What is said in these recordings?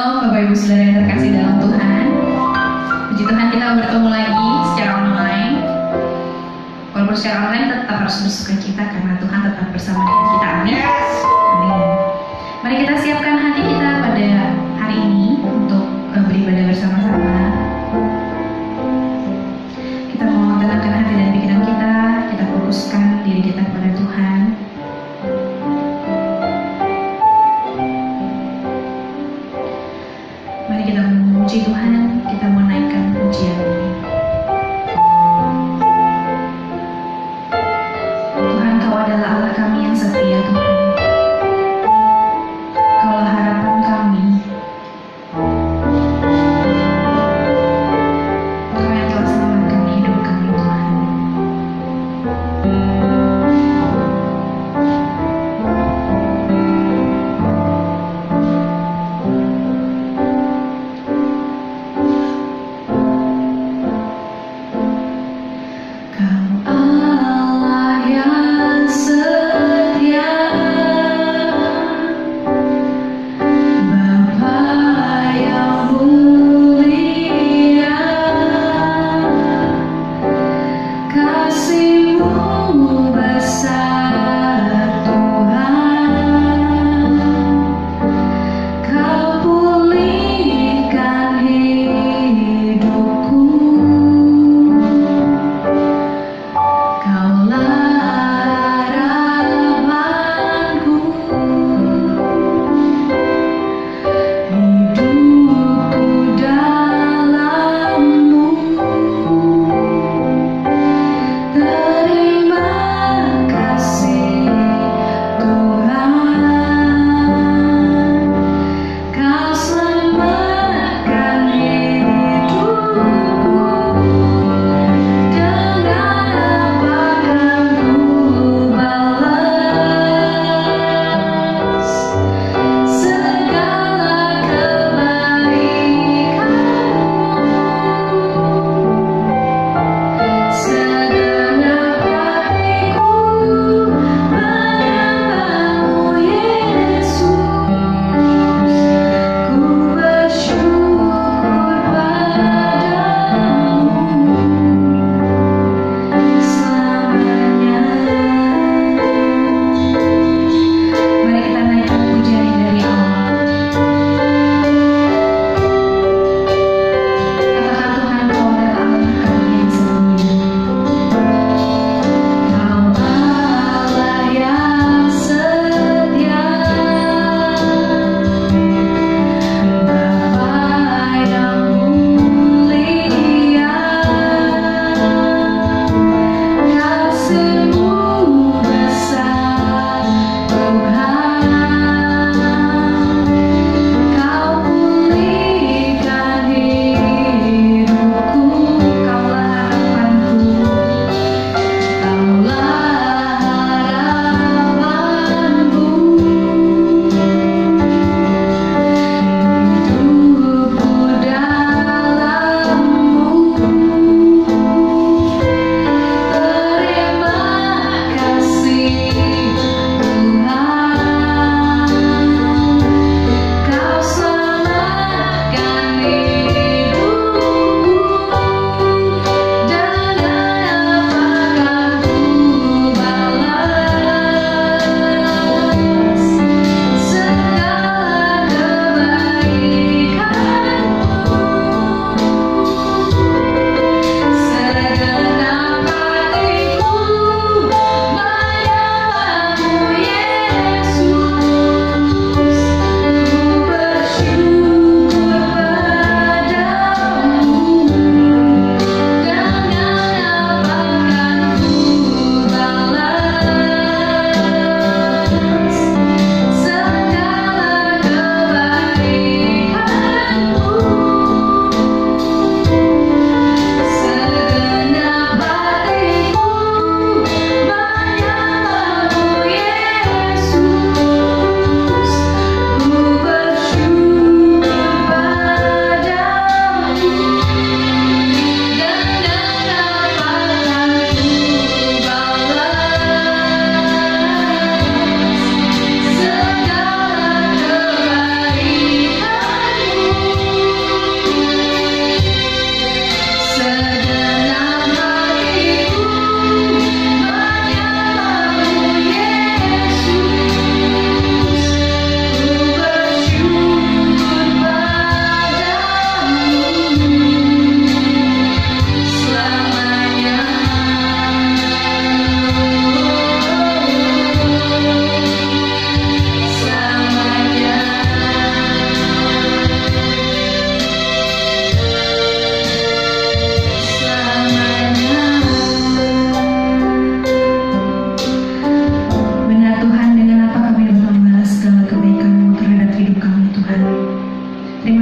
Shalom Bapak Ibu Saudara yang terkasih dalam Tuhan. Puji Tuhan kita bertemu lagi secara online. Walaupun secara online tetap harus bersuka cita karena Tuhan tetap bersama dengan kita. Amin. Amin. Mari kita siapkan hati kita pada hari ini untuk beribadah bersama-sama. Kita mau tenangkan hati dan pikiran kita fokuskan diri kita kepada Tuhan. Mari kita memuji Tuhan, kita mau naikkan pujian ini. Tuhan, Kau adalah Allah kami yang setia, Tuhan.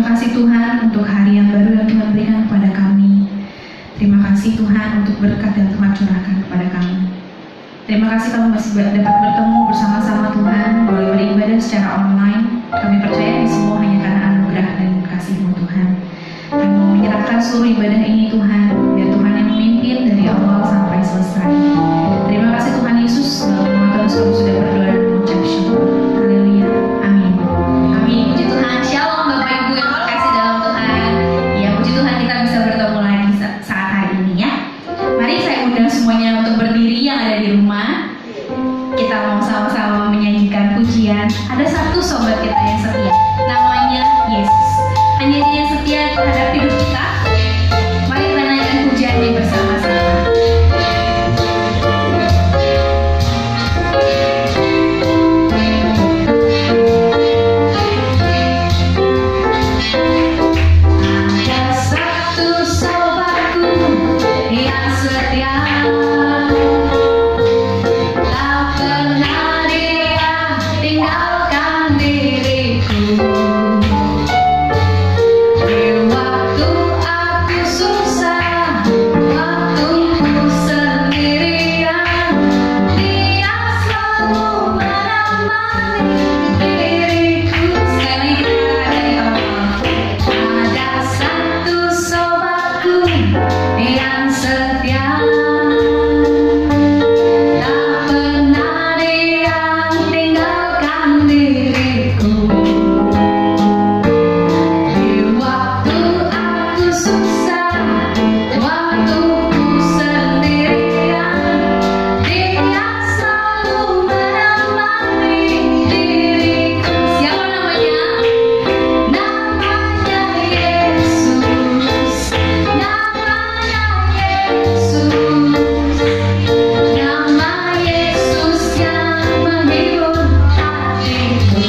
kasih Tuhan untuk hari yang baru yang Tuhan berikan kepada kami. Terima kasih Tuhan untuk berkat yang Tuhan curahkan kepada kami. Terima kasih kami masih dapat bertemu bersama-sama Tuhan melalui beribadah secara online. Kami percaya ini semua hanya karena anugerah dan kasih-Mu Tuhan. Kami mau menyerahkan seluruh ibadah ini Tuhan, biar Tuhan yang memimpin dari awal sampai selesai. Terima kasih Tuhan Yesus, dalam nama Tuhan kami sudah berdoa dan mengucap syukur. Haleluya, amin. Amin. Puji Tuhan. Shalom Bapak Ibu yang terkasih dalam Tuhan. Ya, puji Tuhan kita bisa bertemu lagi saat hari ini ya. Mari saya undang semuanya untuk berdiri yang ada di rumah. Kita mau sama-sama menyanyikan pujian. Ada satu sobat kita yang setia, namanya Yesus. Hanya Dia yang setia terhadap hidup kita. Mari kita naikkan pujian ini bersama-sama. Ada satu sobatku yang setia. Tak pernah Dia tinggalkan diriku. Di waktu aku susah, waktu ku sendirian, Dia selalu menemani diriku. Sekali dari awal. Ada satu sobatku yang setia. Tak pernah Dia tinggalkan diriku. Di waktu aku susah, waktu ku sendirian, Dia selalu menemani diriku. Siapa namanya? Namanya Yesus. Namanya Yesus. Nama Yesus yang menghibur hatiku.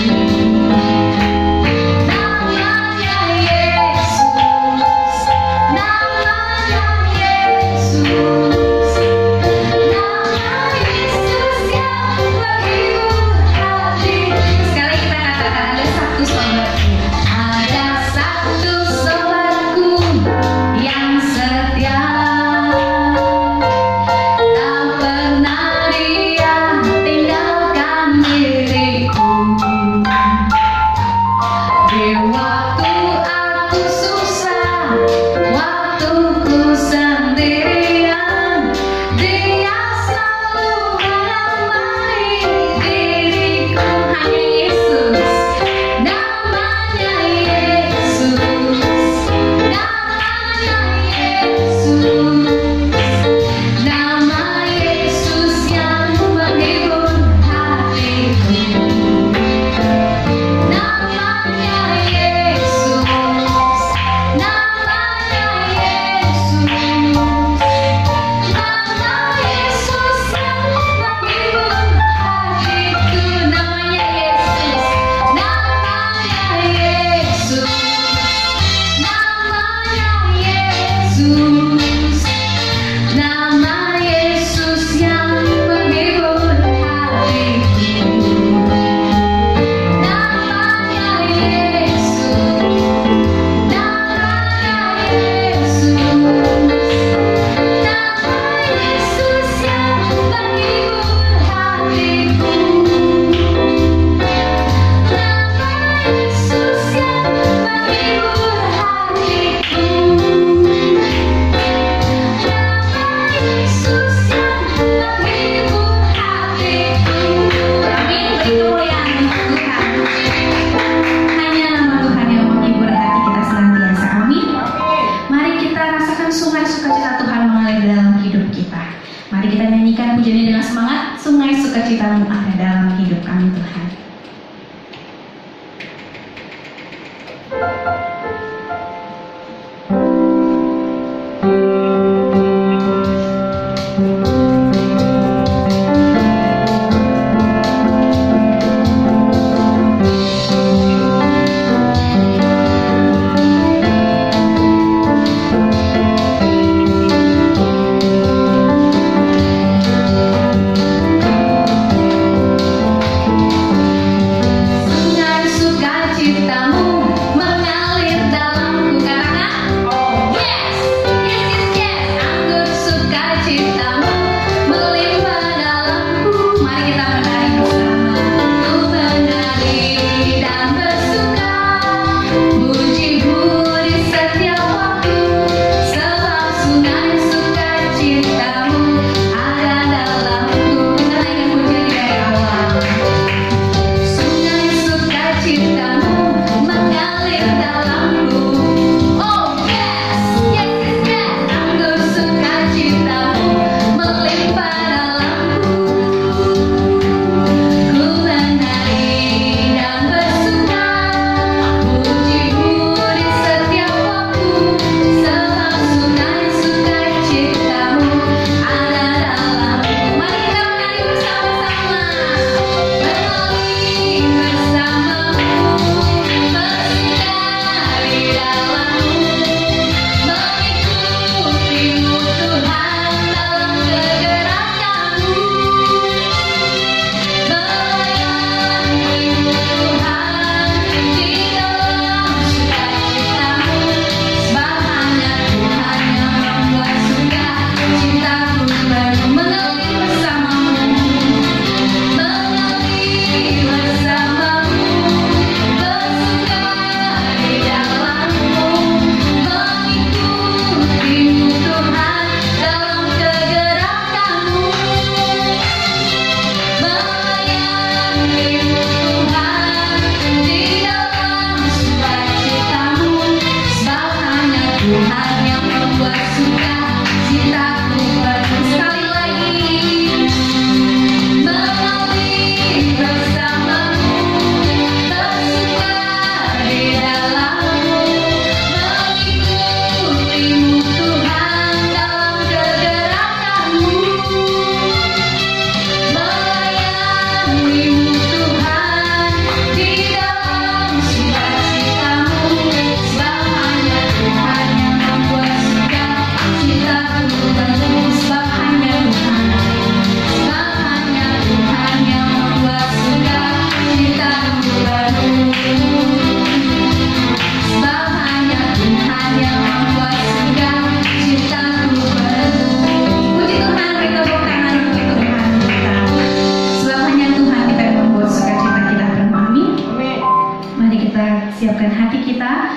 siapkan hati kita.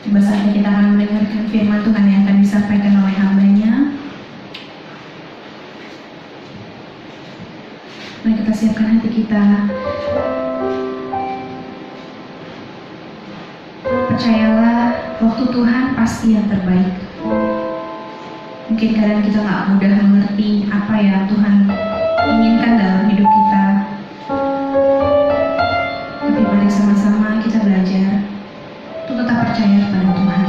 Coba saatnya kita akan mendengarkan firman Tuhan yang akan disampaikan oleh hamba-Nya. Mari kita siapkan hati kita. Percayalah, waktu Tuhan pasti yang terbaik. Mungkin kadang kita nggak mudah mengerti apa yang Tuhan inginkan dalam hidup kita. Tapi mari sama-sama kita belajar untuk tetap percaya pada Tuhan.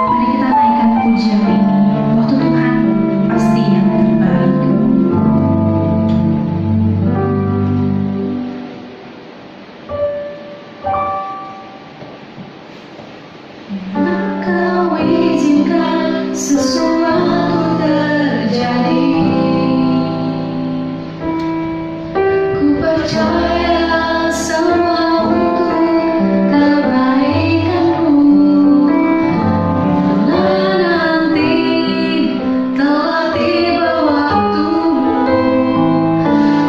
Mari kita naikkan pujian ini. Waktu Tuhan pasti yang terbaik. Kau izinkan sesuatu terjadi. Ku percaya semua untuk kebaikanmu. Bila nanti telah tiba waktumu,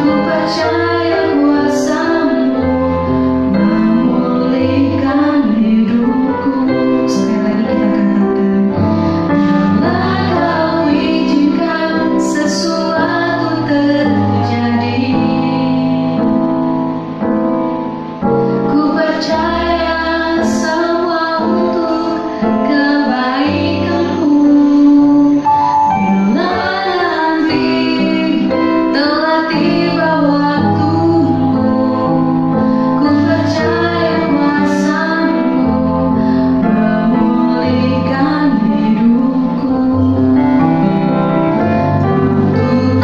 ku percaya kuasa-Mu memulihkan hidupku. Sekali lagi kita katakan, bila Kau izinkan sesuatu terjadi, ku percaya semua untuk kebaikanmu. Bila nanti telah tiba waktumu, ku percaya kuasa-Mu memulihkan hidupku.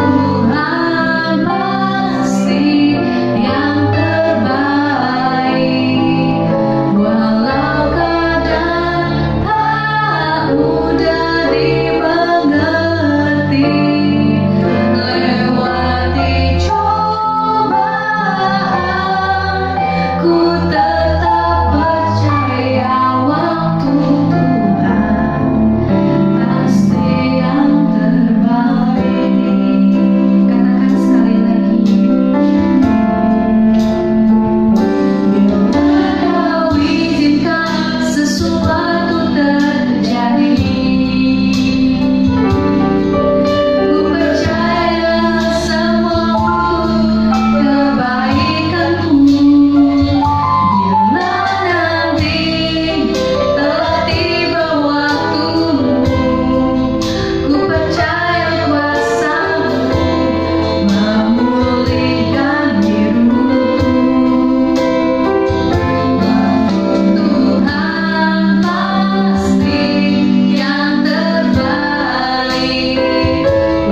Tuhan pasti yang terbaik, walau kadang tak mudah dimengerti. Lewati cobaan, ku tetap percaya waktu Tuhan pasti yang terbaik. Katakan sekali lagi. Bila Kau izinkan sesuatu terjadi, ku percaya semua untuk kebaikanmu. Bila nanti telah tiba waktumu, ku percaya kuasa-Mu memulihkan hidupku. Tuhan pasti yang terbaik,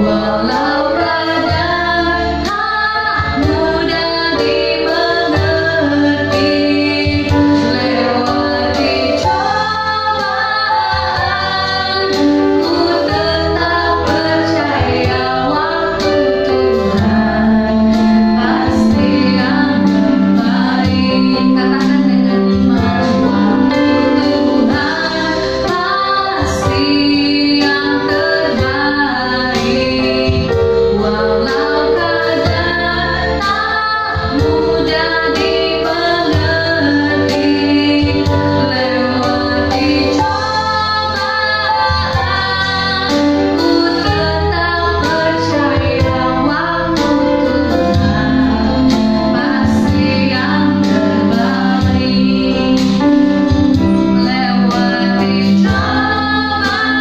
walau kadang tak mudah dimengerti. Lewati cobaan, ku tetap percaya waktu Tuhan pasti yang terbaik. Katakan dengan iman, waktu Tuhan pasti yang terbaik, walau kadang tak mudah dimengerti. Lewati cobaan, ku tetap percaya waktu Tuhan pasti yang terbaik. Lewati cobaan,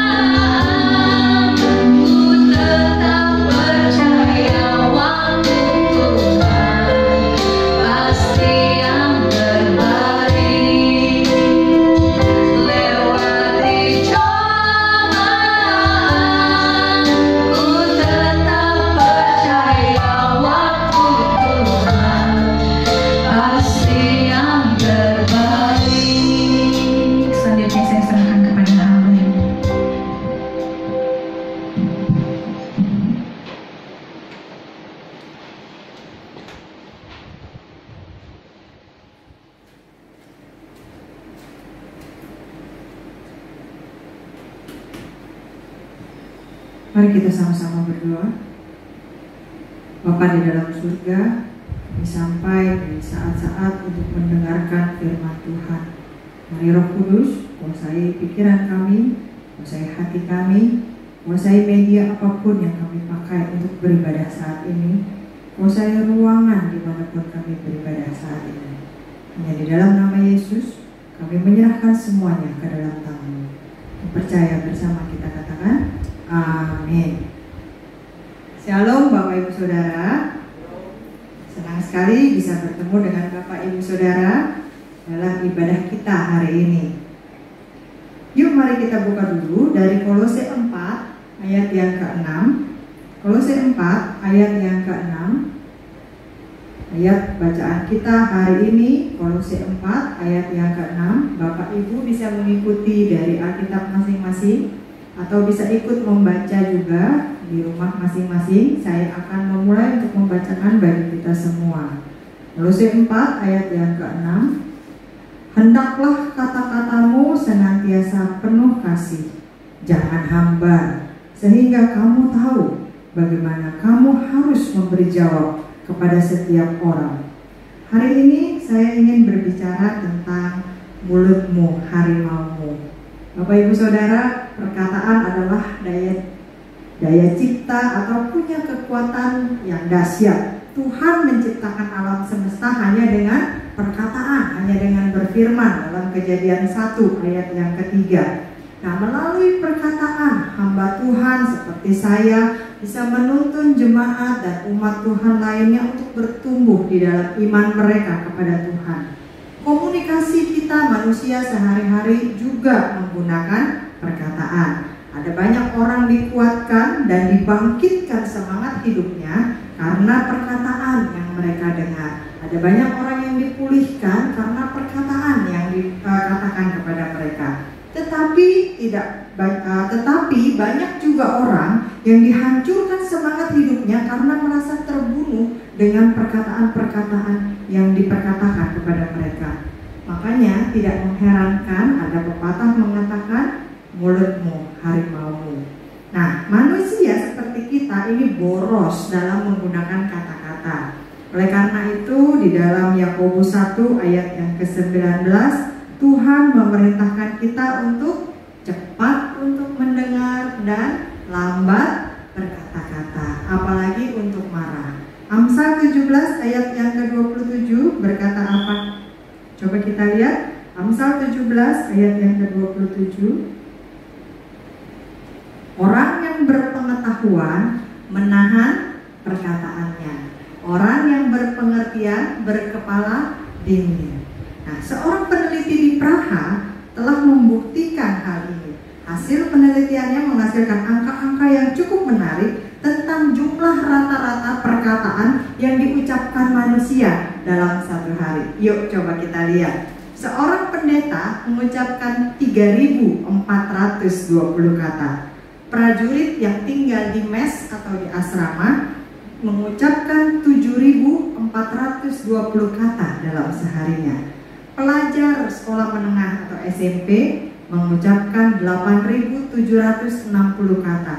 ku tetap percaya waktu Tuhan pasti yang terbaik. Lewati cobaan, ku tetap percaya waktu Tuhan pasti yang terbaik. Selanjutnya saya serahkan kepada hamba-Nya. Mari kita sama-sama berdoa. Bapa di dalam surga, kami sampai di saat-saat untuk mendengarkan firman Tuhan. Mari Roh Kudus kuasai pikiran kami, kuasai hati kami, kuasai media apapun yang kami pakai untuk beribadah saat ini, kuasai ruangan dimanapun kami beribadah saat ini. Hanya di dalam nama Yesus kami menyerahkan semuanya ke dalam tangan-Mu. Percaya bersama kita katakan amin. Shalom Bapak Ibu Saudara. Senang sekali bisa bertemu dengan Bapak Ibu Saudara dalam ibadah kita hari ini. Yuk mari kita buka dulu dari Kolose 4 ayat yang ke-6. Kolose 4 ayat yang ke-6. Ayat bacaan kita hari ini Kolose 4 ayat yang ke-6. Bapak Ibu bisa mengikuti dari Alkitab masing-masing atau bisa ikut membaca juga di rumah masing-masing. Saya akan memulai untuk membacakan bagi kita semua. Kolose 4 ayat yang ke-6. Hendaklah kata-katamu senantiasa penuh kasih, jangan hambar, sehingga kamu tahu bagaimana kamu harus memberi jawab kepada setiap orang. Hari ini saya ingin berbicara tentang mulutmu, harimaumu. Bapak Ibu Saudara, perkataan adalah daya cipta atau punya kekuatan yang dahsyat. Tuhan menciptakan alam semesta hanya dengan perkataan, hanya dengan berfirman dalam Kejadian 1 ayat yang ketiga. Nah, melalui perkataan hamba Tuhan seperti saya bisa menuntun jemaat dan umat Tuhan lainnya untuk bertumbuh di dalam iman mereka kepada Tuhan. Komunikasi kita manusia sehari-hari juga menggunakan perkataan. Ada banyak orang dikuatkan dan dibangkitkan semangat hidupnya karena perkataan yang mereka dengar. Ada banyak orang yang dipulihkan karena perkataan yang dikatakan kepada mereka. Tetapi banyak juga orang yang dihancurkan semangat hidupnya karena merasa terbunuh dengan perkataan-perkataan yang diperkatakan kepada mereka. Makanya tidak mengherankan ada pepatah mengatakan mulutmu harimaumu. Nah, manusia seperti kita ini boros dalam menggunakan kata-kata. Oleh karena itu di dalam Yakobus 1 ayat yang ke-19 Tuhan memerintahkan kita untuk cepat untuk mendengar dan lambat berkata-kata, apalagi untuk marah. Amsal 17 ayat yang ke-27 berkata apa? Coba kita lihat Amsal 17 ayat yang ke-27. Orang yang berpengetahuan menahan perkataannya, orang yang berpengertian berkepala dingin. Nah, seorang peneliti di Praha telah membuktikan hal ini. Hasil penelitiannya menghasilkan angka-angka yang cukup menarik tentang jumlah rata-rata perkataan yang diucapkan manusia dalam satu hari. Yuk coba kita lihat. Seorang pendeta mengucapkan 3.420 kata. Prajurit yang tinggal di mes atau di asrama mengucapkan 7.420 kata dalam seharinya. Pelajar sekolah menengah atau SMP mengucapkan 8.760 kata.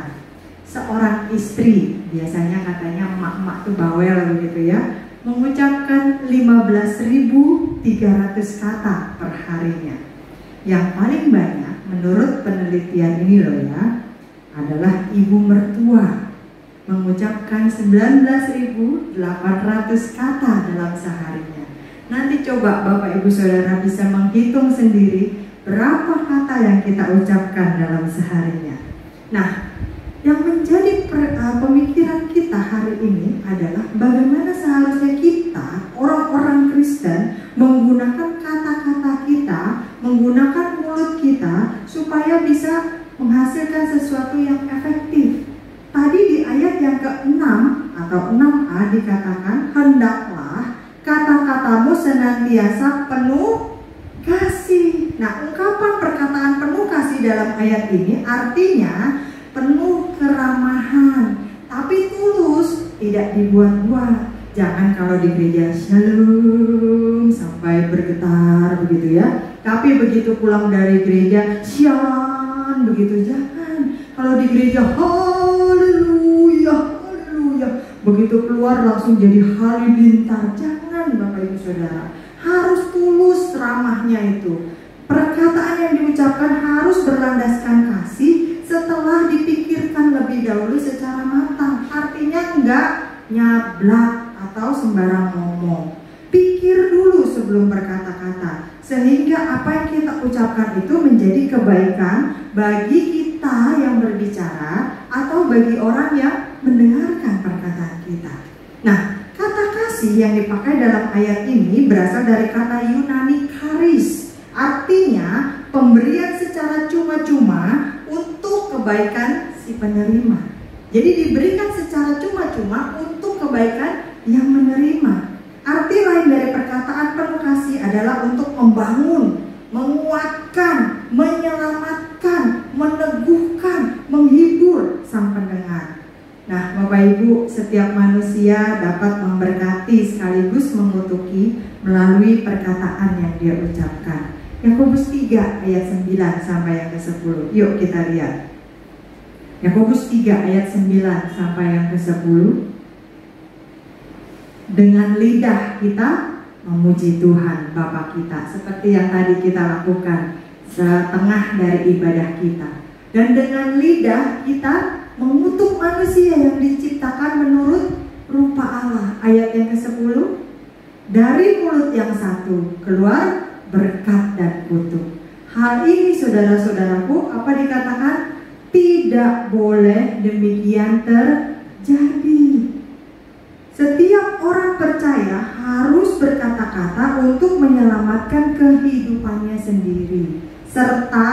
Seorang istri, biasanya katanya emak-emak tuh bawel begitu ya, mengucapkan 15.300 kata per harinya. Yang paling banyak menurut penelitian ini loh ya, adalah ibu mertua, mengucapkan 19.800 kata dalam seharinya. Nanti coba Bapak Ibu Saudara bisa menghitung sendiri berapa kata yang kita ucapkan dalam seharinya. Nah, yang menjadi pemikiran kita hari ini adalah bagaimana seharusnya kita, orang-orang Kristen, menggunakan kata-kata kita, menggunakan mulut kita supaya bisa menghasilkan sesuatu yang efektif. Tadi di ayat yang ke-6 atau 6a dikatakan, hendaklah kata-katamu senantiasa penuh kasih. Nah, ungkapan perkataan penuh kasih dalam ayat ini artinya penuh keramahan, tapi tulus, tidak dibuat-buat. Jangan kalau di gereja shalom sampai bergetar begitu ya, tapi begitu pulang dari gereja shalom begitu, jangan. Kalau di gereja haleluya, haleluya, begitu keluar langsung jadi halilintar. Jangan Bapak Ibu Saudara, harus tulus ceramahnya itu. Perkataan yang diucapkan harus berlandaskan kasih setelah dipikirkan lebih dahulu secara matang. Artinya enggak nyablak atau sembarang ngomong. Pikir dulu sebelum berkata-kata, sehingga apa yang kita ucapkan itu menjadi kebaikan bagi kita yang berbicara atau bagi orang yang mendengarkan perkataan kita. Nah, kata kasih yang dipakai dalam ayat ini berasal dari kata Yunani charis. Artinya pemberian secara cuma-cuma untuk kebaikan si penerima. Jadi diberikan secara cuma-cuma untuk kebaikan yang menerima. Arti lain dari perkataan penuh kasih adalah untuk membangun, menguatkan, menyelamatkan, meneguhkan, menghibur sang pendengar. Nah, Bapak Ibu, setiap manusia dapat memberkati sekaligus mengutuki melalui perkataan yang dia ucapkan. Yakobus 3 ayat 9 sampai yang ke-10. Yuk kita lihat. Yakobus 3 ayat 9 sampai yang ke-10. Dengan lidah kita memuji Tuhan Bapa kita, seperti yang tadi kita lakukan setengah dari ibadah kita. Dan dengan lidah kita mengutuk manusia yang diciptakan menurut rupa Allah. Ayat yang ke-10. Dari mulut yang satu keluar berkat dan kutuk. Hal ini saudara-saudaraku, apa dikatakan? Tidak boleh demikian terjadi. Setiap orang percaya harus berkata-kata untuk menyelamatkan kehidupannya sendiri, serta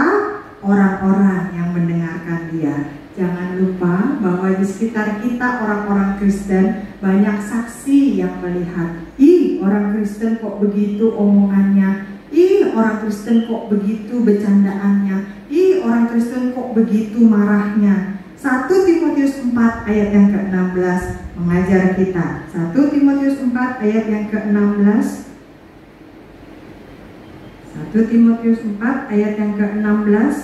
orang-orang yang mendengarkan dia. Jangan lupa bahwa di sekitar kita orang-orang Kristen banyak saksi yang melihat, ih orang Kristen kok begitu omongannya, ih orang Kristen kok begitu bercandaannya, ih orang Kristen kok begitu marahnya. 1 Timotius 4 ayat yang ke-16 mengajar kita. 1 Timotius 4 ayat yang ke-16. 1 Timotius 4 ayat yang ke-16.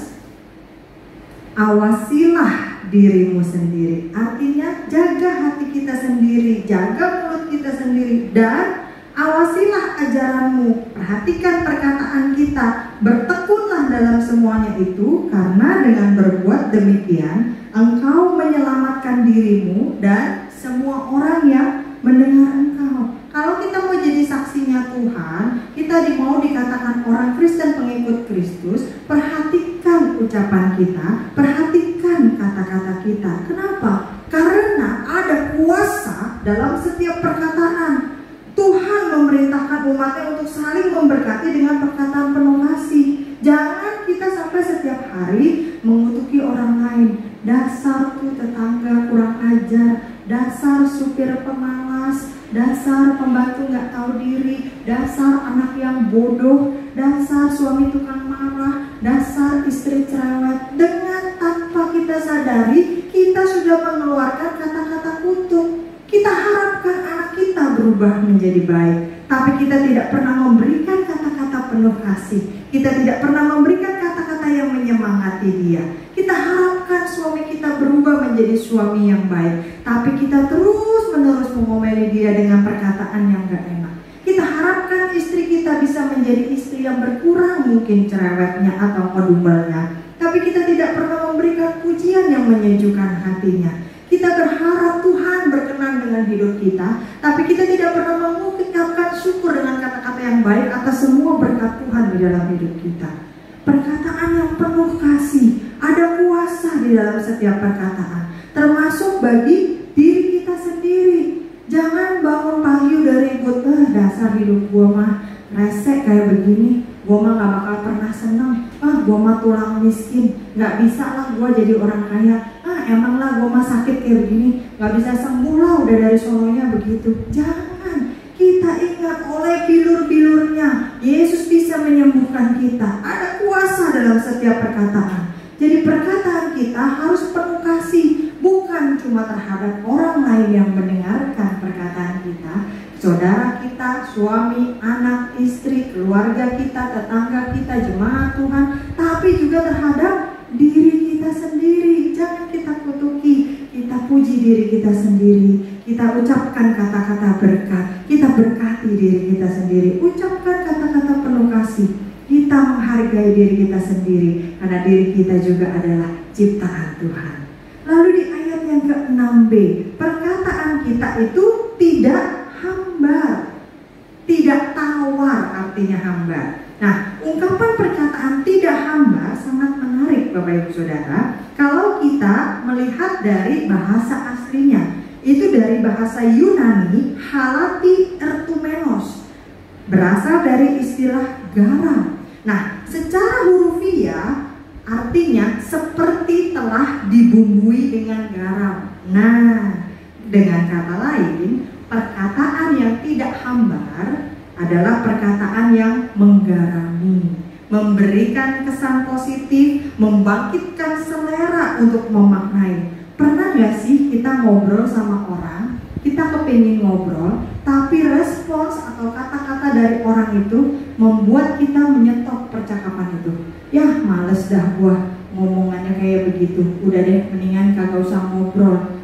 Awasilah dirimu sendiri. Artinya jaga hati kita sendiri, jaga mulut kita sendiri, dan awasilah ajaranmu. Perhatikan perkataan kita, bertekunlah dalam semuanya itu, karena dengan berbuat demikian engkau menyelamatkan dirimu dan semua orang yang mendengar engkau. Kalau kita mau jadi saksinya Tuhan, kita mau dikatakan orang Kristen pengikut Kristus, perhatikan ucapan kita, perhatikan kata-kata kita. Kenapa? Karena ada kuasa dalam setiap perkataan. Tuhan memerintahkan umatnya untuk saling memberkati dengan perkataan penuh kasih. Jangan kita sampai setiap hari mengutuki orang lain. Dasar tuh tetangga kurang ajar, dasar supir pemalas, dasar pembantu nggak tahu diri, dasar anak yang bodoh, dasar suami tukang marah, dasar istri cerewet. Dengan tanpa kita sadari, kita sudah mengeluarkan kata-kata kutuk. Kita harapkan anak kita berubah menjadi baik, tapi kita tidak pernah memberikan kata-kata penuh kasih. Kita tidak pernah memberikan kata-kata yang menyemangati dia. Kita harapkan suami kita berubah menjadi suami yang baik, tapi kita terus-menerus mengomeli dia dengan perkataan yang gak enak. Kita harapkan istri kita bisa menjadi istri yang berkurang mungkin cerewetnya atau kedumbalnya, tapi kita tidak pernah memberikan pujian yang menyejukkan hatinya. Kita berharap Tuhan berkenan dengan hidup kita, tapi kita tidak pernah mengucapkan syukur dengan kata-kata yang baik atas semua berkat Tuhan di dalam hidup kita. Perkataan yang penuh kasih, ada kuasa di dalam setiap perkataan, termasuk bagi diri kita sendiri. Jangan bangun pagi udah ribut, dasar hidup gua mah resek kayak begini, gua mah gak bakal pernah senang, gua mah tulang miskin, gak bisa lah gua jadi orang kaya, emang lah gua mah sakit kayak begini, gak bisa sembuh lah udah dari sononya begitu. Jangan, kita ingat oleh bilur-bilurnya Yesus bisa menyembuhkan kita. Ada kuasa dalam setiap perkataan. Jadi perkataan kita harus penuh kasih, bukan cuma terhadap orang lain yang mendengarkan perkataan kita, saudara kita, suami, anak, istri, keluarga kita, tetangga kita, jemaat Tuhan, tapi juga terhadap diri kita sendiri. Jangan kita kutuki, kita puji diri kita sendiri, kita ucapkan kata-kata berkat, kita berkati diri kita sendiri, ucapkan kata-kata penuh kasih, kita menghargai diri kita sendiri, karena diri kita juga adalah ciptaan Tuhan. Lalu di ayat yang ke-6b, perkataan kita itu tidak hambar, tidak tawar, artinya hambar. Nah, ungkapan perkataan tidak hambar sangat menarik Bapak Ibu Saudara. Kalau kita melihat dari bahasa aslinya, itu dari bahasa Yunani halati ertumenos, berasal dari istilah garam. Nah, secara hurufiah artinya seperti telah dibumbui dengan garam. Nah, dengan kata lain, perkataan yang tidak hambar adalah perkataan yang menggarami, memberikan kesan positif, membangkitkan selera untuk memaknai. Pernah gak sih kita ngobrol sama orang, kita kepingin ngobrol, tapi respons atau kata-kata dari orang itu membuat kita menyetop percakapan itu. Ya males dah gua ngomongannya kayak begitu, udah deh mendingan kagak usah ngobrol.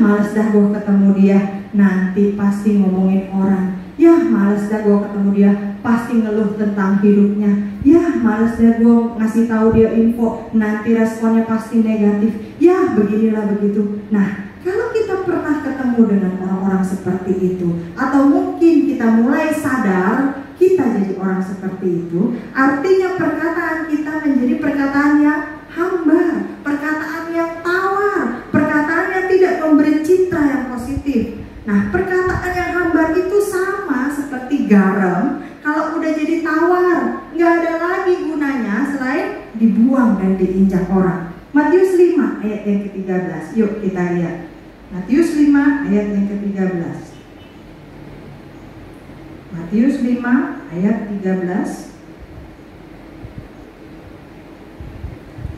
Males dah gua ketemu dia, nanti pasti ngomongin orang. Ya males dah gue ketemu dia, pasti ngeluh tentang hidupnya. Ya males dah gue ngasih tahu dia info, nanti responnya pasti negatif. Ya beginilah begitu. Nah, kalau kita pernah ketemu dengan orang-orang seperti itu, atau mungkin kita mulai sadar kita jadi orang seperti itu, artinya perkataan kita menjadi perkataan yang hambar, perkataan yang tawar, perkataan yang tidak memberi citra yang positif. Nah, perkataan yang hambar itu sama seperti garam, kalau udah jadi tawar, nggak ada lagi gunanya selain dibuang dan diinjak orang. Matius 5 ayat yang ke-13, yuk kita lihat. Matius 5 ayat yang ke-13. Matius 5 ayat 13.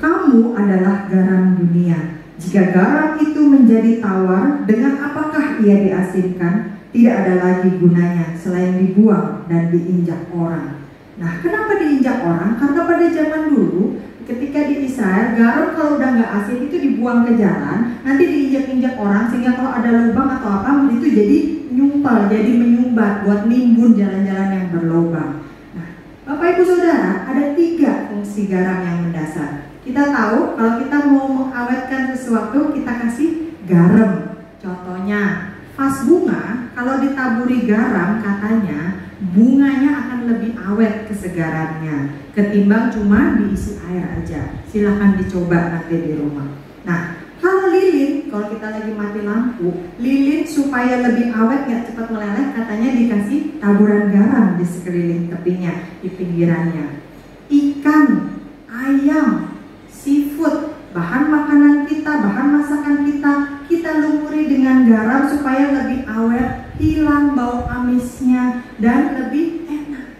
Kamu adalah garam dunia. Jika garam itu menjadi tawar, dengan apakah ia diasinkan? Tidak ada lagi gunanya selain dibuang dan diinjak orang. Nah, kenapa diinjak orang? Karena pada zaman dulu, ketika di Israel, garam kalau udah nggak asin itu dibuang ke jalan, nanti diinjak-injak orang, sehingga kalau ada lubang atau apa itu jadi nyumpal, jadi menyumbat buat nimbun jalan-jalan yang berlubang. Nah, Bapak Ibu Saudara, ada 3 fungsi garam yang mendasar. Kita tahu kalau kita mau mengawetkan sesuatu, kita kasih garam. Contohnya, vas bunga kalau ditaburi garam, katanya bunganya akan lebih awet kesegarannya ketimbang cuma diisi air aja. Silahkan dicoba nanti di rumah. Nah, kalau lilin, kalau kita lagi mati lampu, lilin supaya lebih awet gak cepat meleleh, katanya dikasih taburan garam di sekeliling tepinya, di pinggirannya. Ikan, ayam, seafood, bahan makanan kita, bahan masakan kita lumuri dengan garam supaya lebih awet, hilang bau amisnya, dan lebih enak.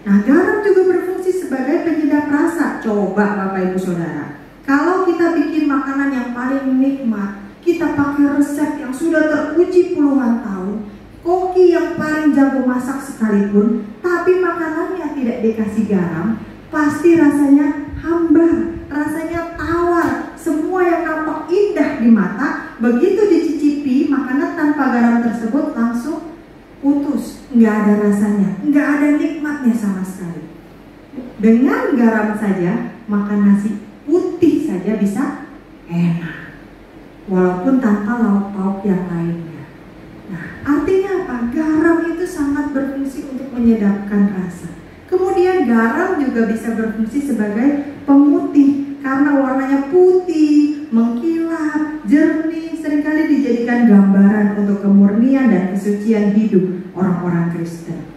Nah, garam juga berfungsi sebagai penyedap rasa. Coba Bapak Ibu Saudara, kalau kita bikin makanan yang paling nikmat, kita pakai resep yang sudah teruji puluhan tahun, koki yang paling jago masak sekalipun, tapi makanannya tidak dikasih garam, pasti rasanya hambar, rasanya tawar, semua yang nampak indah di mata, begitu dicicipi makanan tanpa garam tersebut langsung putus, nggak ada rasanya, nggak ada nikmatnya sama sekali. Dengan garam saja, makan nasi putih saja bisa enak, walaupun tanpa lauk pauk yang lainnya. Nah, artinya apa? Garam itu sangat berfungsi untuk menyedapkan rasa. Kemudian garam juga bisa berfungsi sebagai pemutih karena warnanya putih, mengkilap, jernih, seringkali dijadikan gambaran untuk kemurnian dan kesucian hidup orang-orang Kristen.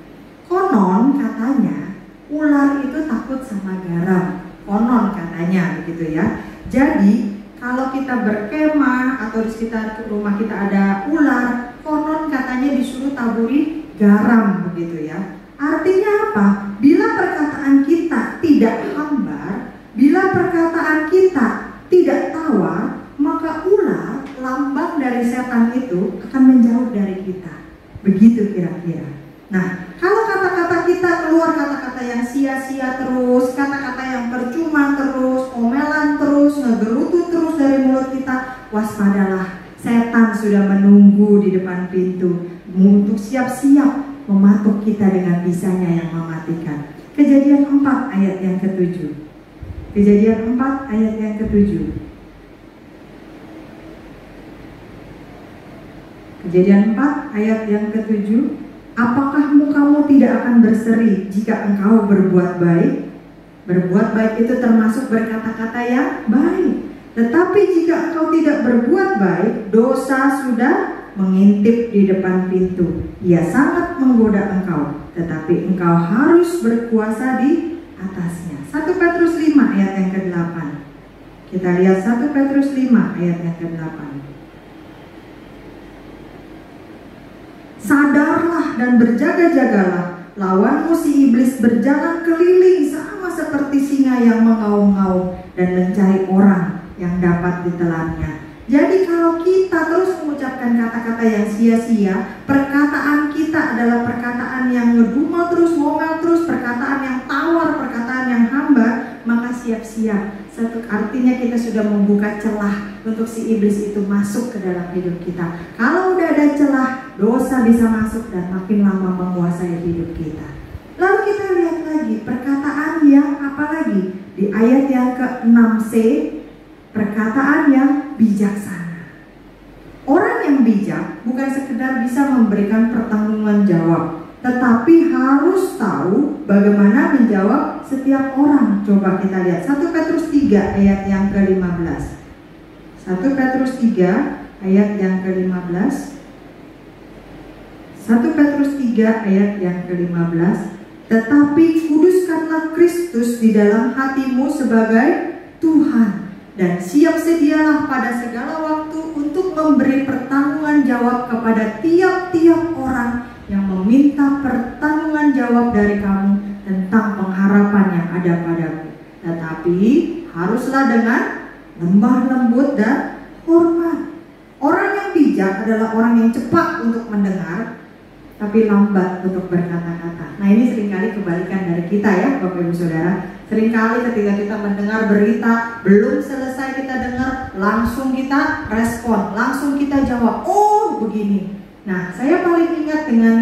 Konon katanya ular itu takut sama garam. Konon katanya begitu ya. Jadi kalau kita berkemah atau di sekitar rumah kita ada ular, konon katanya disuruh taburi garam begitu ya. Artinya apa? Bila perkataan kita tidak hambar, bila perkataan kita tidak tawar, maka ular, lambang dari setan itu akan menjauh dari kita. Begitu kira-kira. Nah, kalau kata-kata kita keluar kata-kata yang sia-sia terus, kata-kata yang percuma terus, omelan terus, ngegerutu terus dari mulut kita, waspadalah. Setan sudah menunggu di depan pintu untuk siap-siap mematuk kita dengan bisanya yang mematikan. Kejadian 4 ayat yang ke-7. Kejadian 4 ayat yang ke-7. Kejadian 4 ayat yang ke-7. Apakah mukamu tidak akan berseri jika engkau berbuat baik? Berbuat baik itu termasuk berkata-kata yang baik. Tetapi jika engkau tidak berbuat baik, dosa sudah mengintip di depan pintu. Ia sangat menggoda engkau, tetapi engkau harus berkuasa di atasnya. 1 Petrus 5 ayat yang ke-8. Kita lihat 1 Petrus 5 ayat yang ke-8. Sadarlah dan berjaga-jagalah, lawanmu si iblis berjalan keliling sama seperti singa yang mengaum-ngaum dan mencari orang yang dapat ditelannya. Jadi kalau kita terus mengucapkan kata-kata yang sia-sia, perkataan kita adalah perkataan yang ngedumel terus, ngomel terus, perkataan yang tawar, perkataan yang hambar, maka siap-siap. Artinya kita sudah membuka celah untuk si iblis itu masuk ke dalam hidup kita. Kalau udah ada celah, dosa bisa masuk dan makin lama menguasai hidup kita. Lalu kita lihat lagi perkataan yang apa lagi? Di ayat yang ke-6c, perkataan yang bijaksana. Orang yang bijak bukan sekedar bisa memberikan pertanggungan jawab, tetapi harus tahu bagaimana menjawab setiap orang. Coba kita lihat 1 Petrus 3 ayat yang ke-15. 1 Petrus 3 ayat yang ke-15. 1 Petrus 3 ayat yang ke-15. Tetapi kuduskanlah Kristus di dalam hatimu sebagai Tuhan, dan siap sedialah pada segala waktu untuk memberi pertanggungan jawab kepada tiap-tiap orang yang meminta pertanggungan jawab dari kamu tentang pengharapan yang ada padamu. Tetapi haruslah dengan lemah lembut dan hormat. Orang yang bijak adalah orang yang cepat untuk mendengar, tapi lambat untuk berkata-kata. Nah, ini seringkali kebalikan dari kita ya Bapak Ibu Saudara. Seringkali ketika kita mendengar berita, belum selesai kita dengar, langsung kita respon, langsung kita jawab, oh begini. Nah, saya paling ingat dengan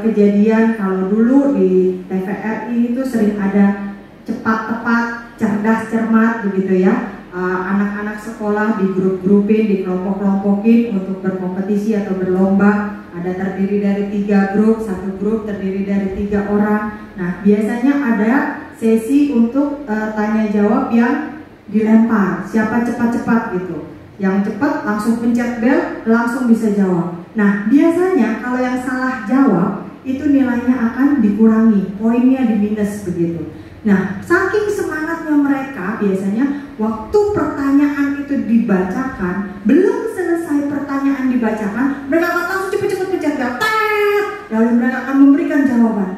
kejadian kalau dulu di TVRI itu sering ada cepat tepat, cerdas cermat begitu ya. Anak-anak sekolah di grup-grupin, di kelompok-kelompokin untuk berkompetisi atau berlomba. Ada terdiri dari 3 grup, satu grup terdiri dari 3 orang. Nah, biasanya ada sesi untuk tanya jawab yang dilempar, siapa cepat-cepat gitu. Yang cepat langsung pencet bel, langsung bisa jawab. Nah, biasanya kalau yang salah jawab itu nilainya akan dikurangi, poinnya diminus begitu. Nah, saking semangatnya mereka, biasanya waktu pertanyaan itu dibacakan, belum selesai pertanyaan dibacakan, mereka akan langsung cepet-cepet pencet bel, lalu mereka akan memberikan jawaban.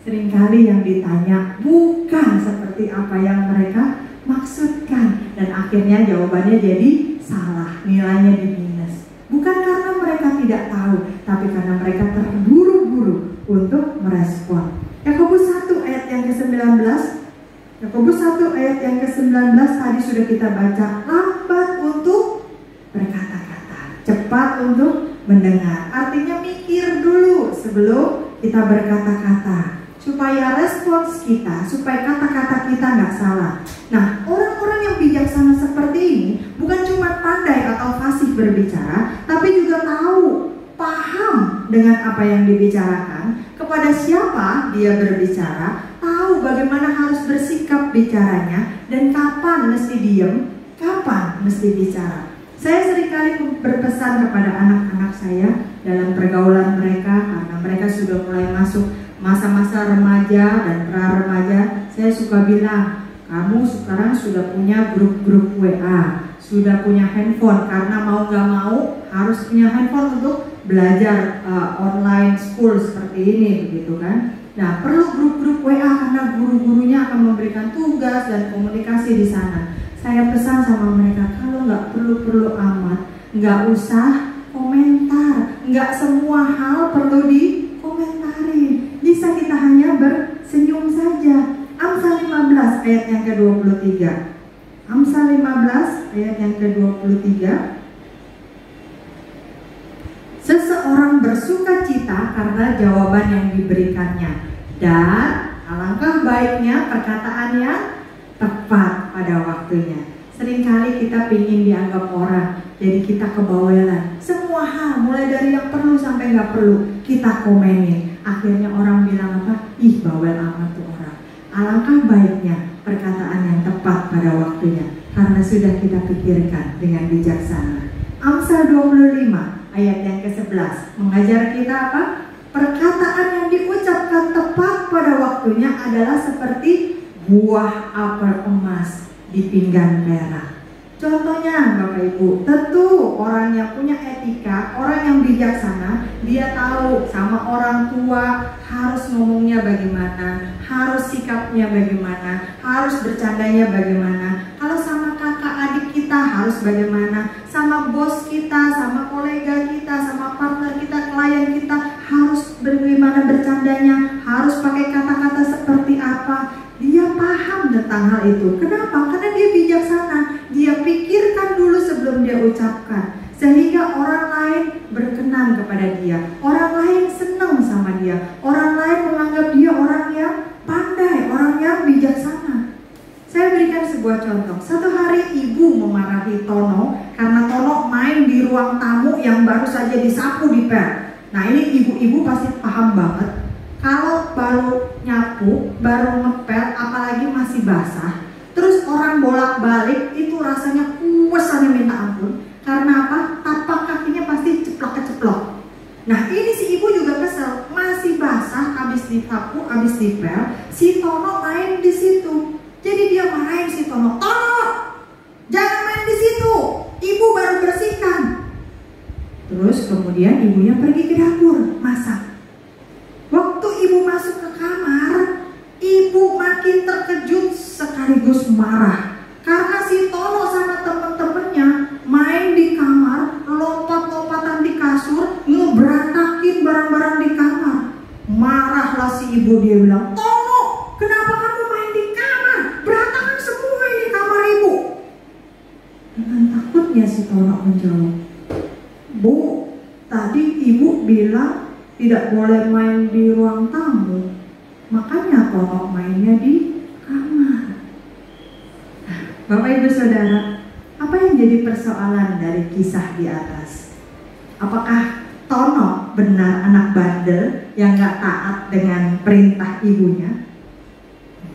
Seringkali yang ditanya bukan seperti apa yang mereka maksudkan, dan akhirnya jawabannya jadi salah, nilainya diminus. Bukan karena mereka tidak tahu, tapi karena mereka terburu-buru untuk merespon. Yakobus 1 ayat yang ke-19. Yakobus 1 ayat yang ke-19 tadi sudah kita baca. Lambat untuk berkata-kata, cepat untuk mendengar. Artinya mikir dulu sebelum kita berkata-kata, supaya respons kita, supaya kata-kata kita nggak salah. Nah, orang-orang yang bijaksana seperti ini bukan cuma pandai atau fasih berbicara, tapi juga tahu, paham dengan apa yang dibicarakan, kepada siapa dia berbicara, tahu bagaimana harus bersikap bicaranya, dan kapan mesti diam, kapan mesti bicara. Saya seringkali berpesan kepada anak-anak saya dalam pergaulan mereka, karena mereka sudah mulai masuk masa-masa remaja dan pra-remaja. Saya suka bilang, kamu sekarang sudah punya grup-grup WA, sudah punya handphone, karena mau gak mau harus punya handphone untuk belajar online school seperti ini, begitu kan. Nah, perlu grup-grup WA karena guru-gurunya akan memberikan tugas dan komunikasi di sana. Saya pesan sama mereka, kalau nggak perlu-perlu amat, nggak usah komentar, nggak semua hal perlu dikomentari. Bisa kita hanya bersenyum saja. Amsal 15 ayat yang ke-23. Amsal 15 ayat yang ke-23. Seseorang bersuka cita karena jawaban yang diberikannya, dan alangkah baiknya perkataan yang tepat pada waktunya. Seringkali kita ingin dianggap orang, jadi kita kebawelan. Semua hal, mulai dari yang perlu sampai nggak perlu, kita komenin. Akhirnya orang bilang apa? Ih, bawel amat tuh orang. Alangkah baiknya perkataan yang tepat pada waktunya, karena sudah kita pikirkan dengan bijaksana. Amsal 25 ayat yang ke-11 mengajar kita apa? Perkataan yang diucapkan tepat pada waktunya adalah seperti buah apel emas di pinggan perak. Contohnya Bapak Ibu, tentu orang yang punya etika, orang yang bijaksana, dia tahu sama orang tua harus ngomongnya bagaimana, harus sikapnya bagaimana, harus bercandanya bagaimana. Kalau sama kakak adik kita harus bagaimana, sama bos kita, sama kolega kita, sama partner kita, klien kita harus bagaimana bercandanya, harus pakai kata-kata seperti apa. Dia paham tentang hal itu. Kenapa? Karena dia bijaksana. Dia pikirkan dulu sebelum dia ucapkan, sehingga orang lain berkenan kepada dia, orang lain senang sama dia, orang lain menganggap dia orang yang pandai, orang yang bijaksana. Saya berikan sebuah contoh. Satu hari ibu memarahi Tono karena Tono main di ruang tamu yang baru saja disapu dipel. Nah, ini ibu-ibu pasti paham banget. Kalau baru nyapu, baru ngepel, apalagi masih basah, terus orang bolak-balik, itu rasanya kuesannya minta ampun. Karena apa? Tapak kakinya pasti ceplok-ceplok. Nah, ini si ibu juga kesel. Masih basah, habis disapu, habis dipel, si Tono main di situ. Jadi dia marahin si Tono. Tono, jangan main di situ. Ibu baru bersihkan. Terus kemudian ibunya pergi ke dapur masak. Waktu ibu masuk ke kamar, ibu makin terkejut sekaligus marah karena si Tono sama temen-temennya main di kamar, lompat-lompatan di kasur, ngeberantakin barang-barang di kamar. Marahlah si ibu, dia bilang, Tono, kenapa kamu main di kamar? Berantakan semua ini kamar ibu. Dengan takutnya si Tono menjawab, Bu, tadi ibu bilang tidak boleh main di ruang tamu, makanya Tono mainnya di kamar. Nah, Bapak Ibu Saudara, apa yang jadi persoalan dari kisah di atas? Apakah Tono benar anak bandel yang gak taat dengan perintah ibunya?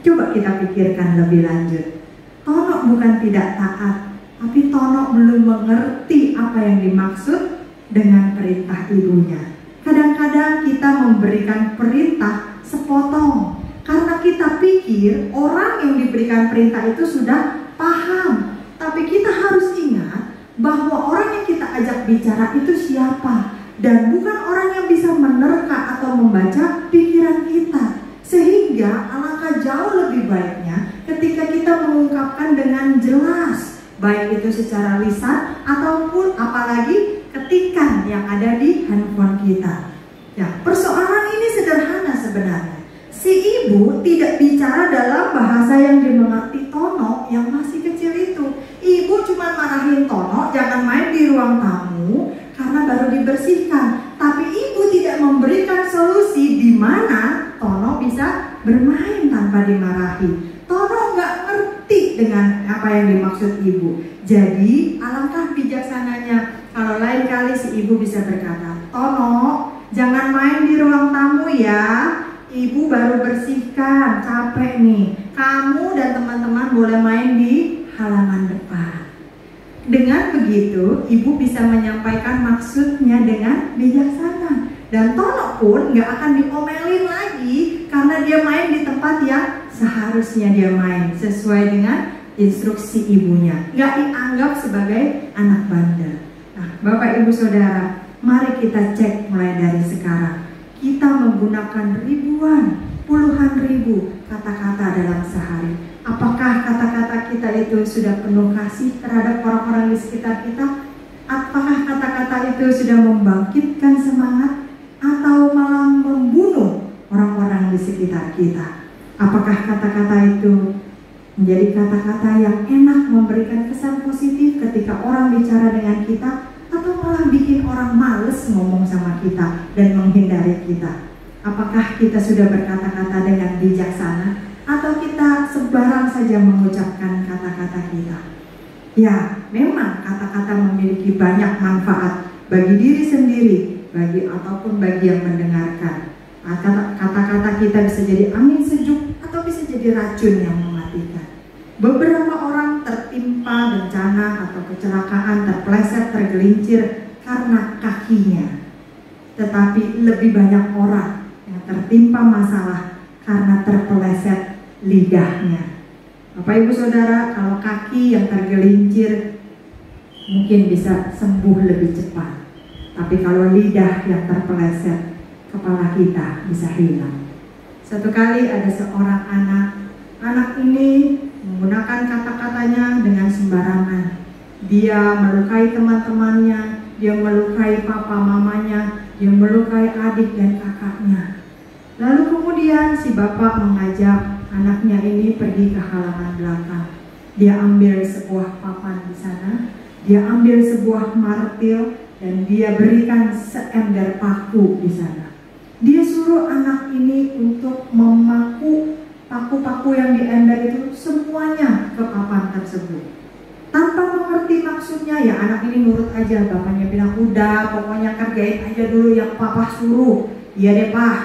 Coba kita pikirkan lebih lanjut. Tono bukan tidak taat, tapi Tono belum mengerti apa yang dimaksud dengan perintah ibunya. Kadang-kadang kita memberikan perintah sepotong karena kita pikir orang yang diberikan perintah itu sudah paham. Tapi kita harus ingat bahwa orang yang kita ajak bicara itu siapa, dan bukan orang yang bisa menerka atau membaca pikiran kita. Sehingga alangkah jauh lebih baiknya ketika kita mengungkapkan dengan jelas, baik itu secara lisan ataupun apalagi ketikan yang ada di handphone kita. Ya, persoalan ini sederhana sebenarnya. Si ibu tidak bicara dalam bahasa yang dimengerti Tono yang masih kecil itu. Ibu cuma marahin Tono jangan main di ruang tamu karena baru dibersihkan. Tapi ibu tidak memberikan solusi di mana Tono bisa bermain tanpa dimarahi. Tono nggak ngerti dengan apa yang dimaksud ibu. Jadi alangkah bijaksananya kalau lain kali si ibu bisa berkata, Tono, jangan main di ruang tamu ya. Ibu baru bersihkan, capek nih. Kamu dan teman-teman boleh main di halaman depan. Dengan begitu, ibu bisa menyampaikan maksudnya dengan bijaksana. Dan Tono pun gak akan diomelin lagi karena dia main di tempat yang seharusnya dia main sesuai dengan instruksi ibunya. Gak dianggap sebagai anak bandel. Nah, Bapak Ibu Saudara, mari kita cek mulai dari sekarang. Kita menggunakan ribuan, puluhan ribu kata-kata dalam sehari. Apakah kata-kata kita itu sudah penuh kasih terhadap orang-orang di sekitar kita? Apakah kata-kata itu sudah membangkitkan semangat atau malah membunuh orang-orang di sekitar kita? Apakah kata-kata itu menjadi kata-kata yang enak memberikan kesan positif ketika orang bicara dengan kita, atau malah bikin orang malu males ngomong sama kita dan menghindari kita? Apakah kita sudah berkata-kata dengan bijaksana atau kita sembarang saja mengucapkan kata-kata kita? Ya, memang kata-kata memiliki banyak manfaat bagi diri sendiri, ataupun bagi yang mendengarkan. Kata-kata kita bisa jadi angin sejuk atau bisa jadi racun yang mematikan. Beberapa orang tertimpa bencana atau kecelakaan, terpeleset, tergelincir karena kakinya. Tetapi lebih banyak orang yang tertimpa masalah karena terpeleset lidahnya. Bapak Ibu Saudara, kalau kaki yang tergelincir mungkin bisa sembuh lebih cepat. Tapi kalau lidah yang terpeleset, kepala kita bisa hilang. Satu kali ada seorang anak ini menggunakan kata-katanya dengan sembarangan. Dia melukai teman-temannya, dia melukai papa mamanya, dia melukai adik dan kakaknya. Lalu kemudian si bapak mengajak anaknya ini pergi ke halaman belakang. Dia ambil sebuah papan di sana, dia ambil sebuah martil, dan dia berikan seember paku di sana. Dia suruh anak ini untuk memaku paku-paku yang di ember itu semuanya ke papan tersebut. Tanpa mengerti maksudnya, ya anak ini nurut aja. Bapaknya bilang, udah pokoknya kerjain aja dulu yang papa suruh. Iya deh pak.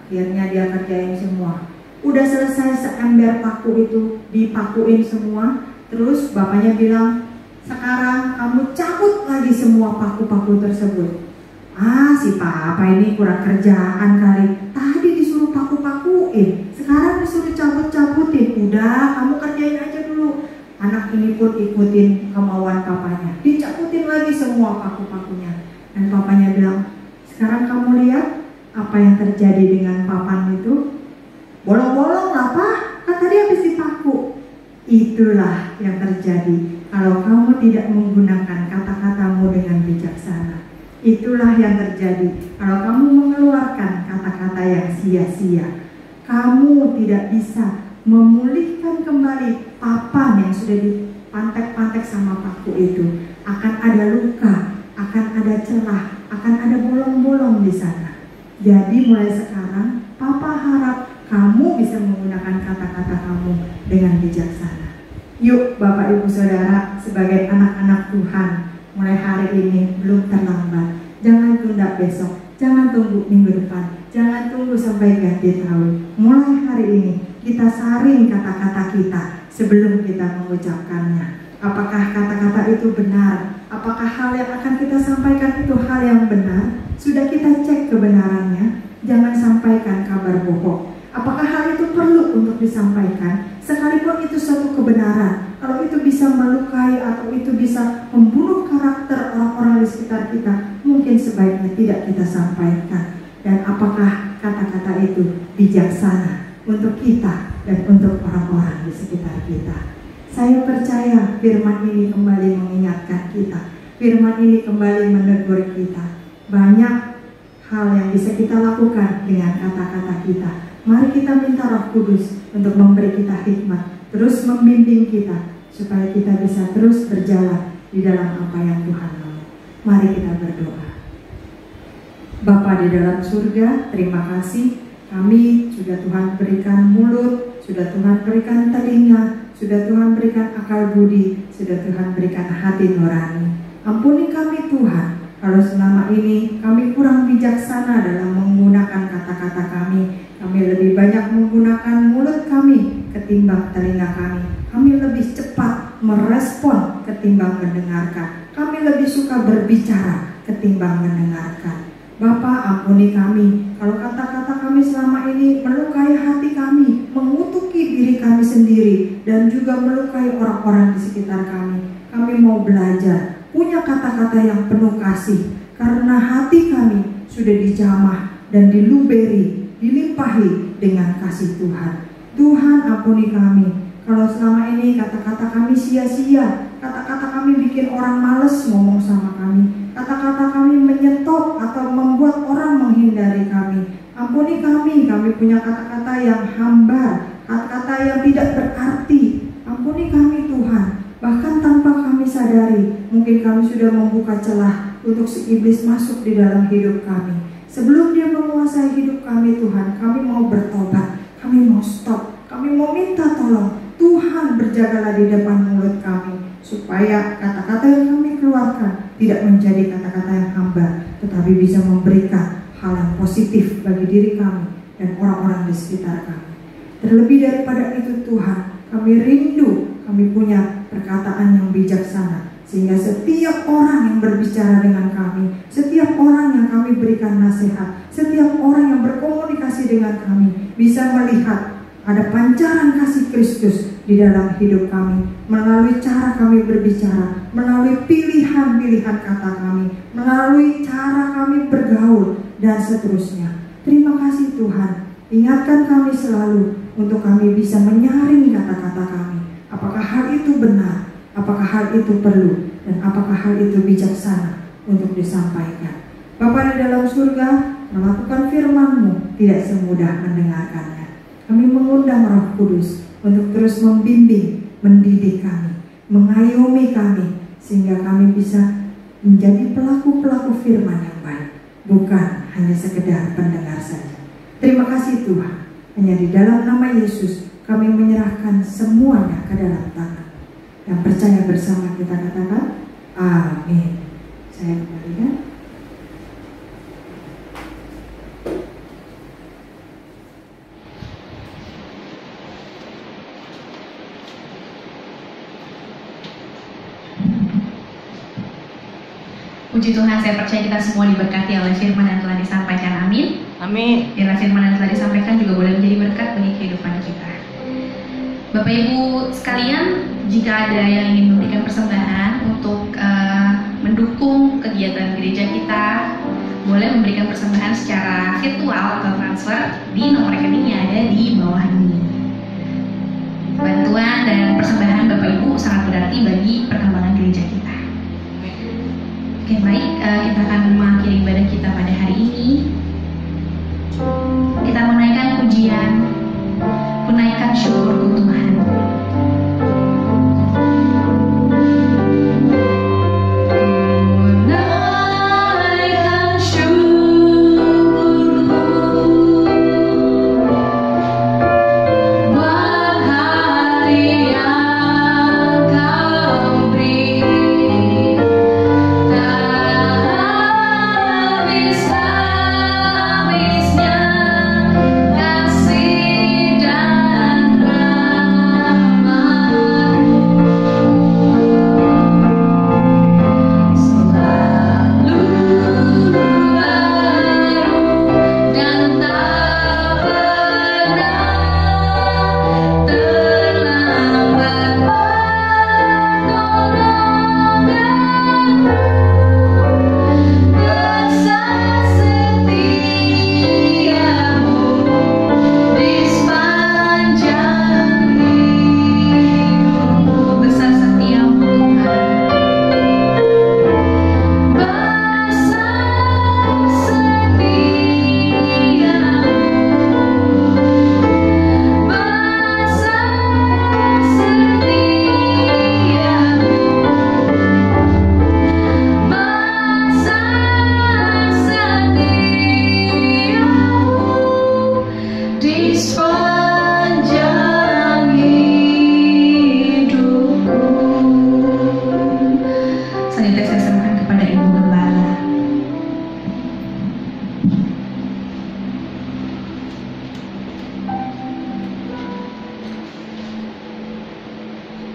Akhirnya dia kerjain semua. Udah selesai seember paku itu dipakuin semua. Terus bapaknya bilang, sekarang kamu cabut lagi semua paku-paku tersebut. Si papa ini kurang kerjaan kali. Tadi disuruh paku-pakuin, sekarang disuruh cabut-cabutin. Udah kamu kerjain aja dulu. Anak ini pun ikutin kemauan papanya. Dicabutin lagi semua paku-pakunya. Dan papanya bilang, sekarang kamu lihat apa yang terjadi dengan papan itu? Bolong-bolong lah pak, kan tadi habis dipaku. Itulah yang terjadi kalau kamu tidak menggunakan kata-katamu dengan bijaksana. Itulah yang terjadi kalau kamu mengeluarkan kata-kata yang sia-sia. Kamu tidak bisa memulihkan kembali papan yang sudah dipantek-pantek sama paku itu. Akan ada luka, akan ada celah, akan ada bolong-bolong di sana. Jadi mulai sekarang papa harap kamu bisa menggunakan kata-kata kamu dengan bijaksana. Yuk Bapak Ibu Saudara, sebagai anak-anak Tuhan, mulai hari ini belum terlambat. Jangan tunda besok, jangan tunggu minggu depan, jangan tunggu sampai ganti tahun. Mulai hari ini kita saring kata-kata kita sebelum kita mengucapkannya. Apakah kata-kata itu benar? Apakah hal yang akan kita sampaikan itu hal yang benar? Sudah kita cek kebenarannya. Jangan sampaikan kabar bohong. Apakah hal itu perlu untuk disampaikan? Sekalipun itu suatu kebenaran, kalau itu bisa melukai atau itu bisa membunuh karakter orang-orang di sekitar kita, mungkin sebaiknya tidak kita sampaikan. Dan apakah kata-kata itu bijaksana untuk kita dan untuk orang-orang di sekitar kita? Saya percaya firman ini kembali mengingatkan kita. Firman ini kembali menegur kita. Banyak hal yang bisa kita lakukan dengan kata-kata kita. Mari kita minta Roh Kudus untuk memberi kita hikmat, terus membimbing kita supaya kita bisa terus berjalan di dalam apa yang Tuhan mau. Mari kita berdoa. Bapa di dalam surga, terima kasih kami sudah Tuhan berikan mulut, sudah Tuhan berikan telinga, sudah Tuhan berikan akal budi, sudah Tuhan berikan hati nurani. Ampuni kami Tuhan, kalau selama ini kami kurang bijaksana dalam menggunakan kata-kata kami. Kami lebih banyak menggunakan mulut kami ketimbang telinga kami. Kami lebih cepat merespon ketimbang mendengarkan. Kami lebih suka berbicara ketimbang mendengarkan. Bapa, ampuni kami kalau kata-kata kami selama ini melukai hati kami, mengutuki diri kami sendiri, dan juga melukai orang-orang di sekitar kami. Kami mau belajar punya kata-kata yang penuh kasih, karena hati kami sudah dijamah dan diluberi, dilimpahi dengan kasih Tuhan. Tuhan, ampuni kami kalau selama ini kata-kata kami sia-sia, kata-kata kami bikin orang males ngomong sama kami, kata-kata kami menyetop atau membuat orang menghindari kami. Ampuni kami punya kata-kata yang hambar, kata-kata yang tidak berarti. Ampuni kami Tuhan, bahkan tanpa kami sadari, mungkin kami sudah membuka celah untuk si iblis masuk di dalam hidup kami. Sebelum dia menguasai hidup kami Tuhan, kami mau bertobat, kami mau stop, kami mau minta tolong. Tuhan, berjagalah di depan mulut kami, supaya kata-kata yang kami keluarkan tidak menjadi kata-kata yang hamba, tetapi bisa memberikan hal yang positif bagi diri kami dan orang-orang di sekitar kami. Terlebih daripada itu Tuhan, kami rindu kami punya perkataan yang bijaksana, sehingga setiap orang yang berbicara dengan kami, setiap orang yang kami berikan nasihat, setiap orang yang berkomunikasi dengan kami bisa melihat ada pancaran kasih Kristus di dalam hidup kami, melalui cara kami berbicara, melalui pilihan-pilihan kata kami, melalui cara kami bergaul, dan seterusnya. Terima kasih Tuhan, ingatkan kami selalu untuk kami bisa menyaring kata-kata kami. Apakah hal itu benar, apakah hal itu perlu, dan apakah hal itu bijaksana untuk disampaikan. Bapa di dalam surga, melakukan firman-Mu tidak semudah mendengarkannya. Kami mengundang Roh Kudus untuk terus membimbing, mendidik kami, mengayomi kami, sehingga kami bisa menjadi pelaku-pelaku firman yang baik, bukan hanya sekedar pendengar saja. Terima kasih Tuhan, hanya di dalam nama Yesus kami menyerahkan semuanya ke dalam tangan. Yang percaya bersama kita katakan, amin. Saya kembalikan. Puji Tuhan, saya percaya kita semua diberkati oleh firman yang telah disampaikan. Amin. Amin. Biarlah firman yang telah disampaikan juga boleh menjadi berkat bagi kehidupan kita. Bapak Ibu sekalian, jika ada yang ingin memberikan persembahan untuk mendukung kegiatan gereja kita, boleh memberikan persembahan secara virtual atau transfer di nomor rekening yang ada di bawah ini. Bantuan dan persembahan Bapak Ibu sangat berarti bagi perkembangan gereja kita. Oke, baik, kita akan mengakhiri ibadah kita pada hari ini. Kita menaikkan pujian, menaikkan syukur Tuhan.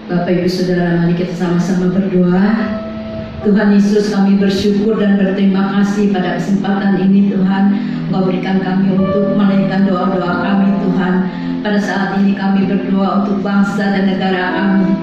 Bapak Ibu Saudara, mari kita sama-sama berdoa. Tuhan Yesus, kami bersyukur dan berterima kasih pada kesempatan ini Tuhan, Engkau berikan kami untuk menaikkan doa-doa kami Tuhan. Pada saat ini kami berdoa untuk bangsa dan negara kami,